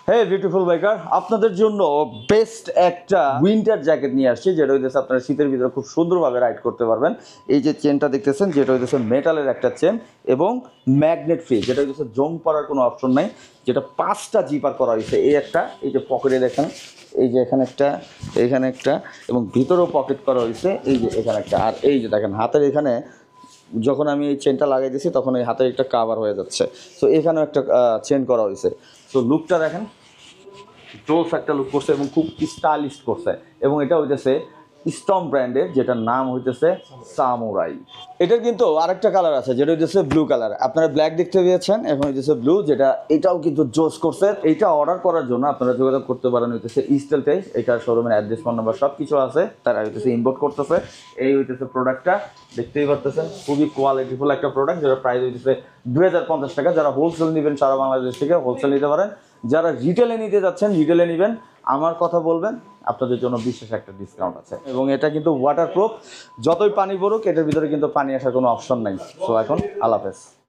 হে beautiful biker, আপনাদের জন্য best একটা উইন্টার জ্যাকেট নিয়ে আসছি, যেটা হইতেছে আপনারা শীতের ভিতরে খুব সুন্দরভাবে রাইড করতে পারবেন। এই যে চেনটা দেখতেছেন, যেটা হইতেছে মেটালের একটা চেন এবং ম্যাগনেট ফ্রি, যেটা হইতেছে জং পড়ার কোনো অপশন নাই, যেটা 5টা জিপার করা হয়েছে। এই একটা, এই যে পকেটে দেখেন, এই যে এখানে একটা, এইখানে একটা, এবং ভিতরেও পকেট করা হয়েছে, এই যে এখানে একটা। আর এই যে দেখেন হাতের এখানে যখন আমি এই চেনটা লাগাই দিয়েছি তখন এই হাতের একটা কাভার হয়ে যাচ্ছে। সো এখানেও একটা চেন করা হয়েছে। সো লুকটা দেখেন, জোস একটা লুক করছে এবং খুব স্টাইলিশ করছে। এবং এটা হইতেছে স্টর্ম ব্র্যান্ডের, যেটার নাম হইতেছে সামুরাই। এটার কিন্তু আরেকটা কালার আছে, যেটা হইতেছে ব্লু কালার। আপনারা ব্ল্যাক দেখতে পেয়েছেন, এখন হইতেছে ব্লু, যেটা এটাও কিন্তু জোস করছে। এইটা অর্ডার করার জন্য আপনারা যোগাযোগ করতে পারেন হইতেছে ইস্টেল টাইস। এটার শোরুমের অ্যাড্রেস, ফোন নাম্বার সব কিছু আছে। তারা হইতেছে ইম্পোর্ট করতেছে। এই হইতেছে প্রোডাক্টটা, দেখতেই পারতেছেন খুবই কোয়ালিটিফুল একটা প্রোডাক্ট, যেটা প্রাইস হইতেছে 2050 টাকা। যারা হোলসেল নেবেন সারা বাংলাদেশ থেকে হোলসেল নিতে পারেন। যারা রিটেলে নিতে যাচ্ছেন, রিটেলে নেবেন, আমার কথা বলবেন, আপনাদের জন্য বিশেষ একটা ডিসকাউন্ট আছে। এবং এটা কিন্তু ওয়াটারপ্রুফ, যতই পানি পড়ুক এটার ভিতরে কিন্তু পানি আসার কোনো অপশন নাই। সো এখন আল্লাহ হাফেজ।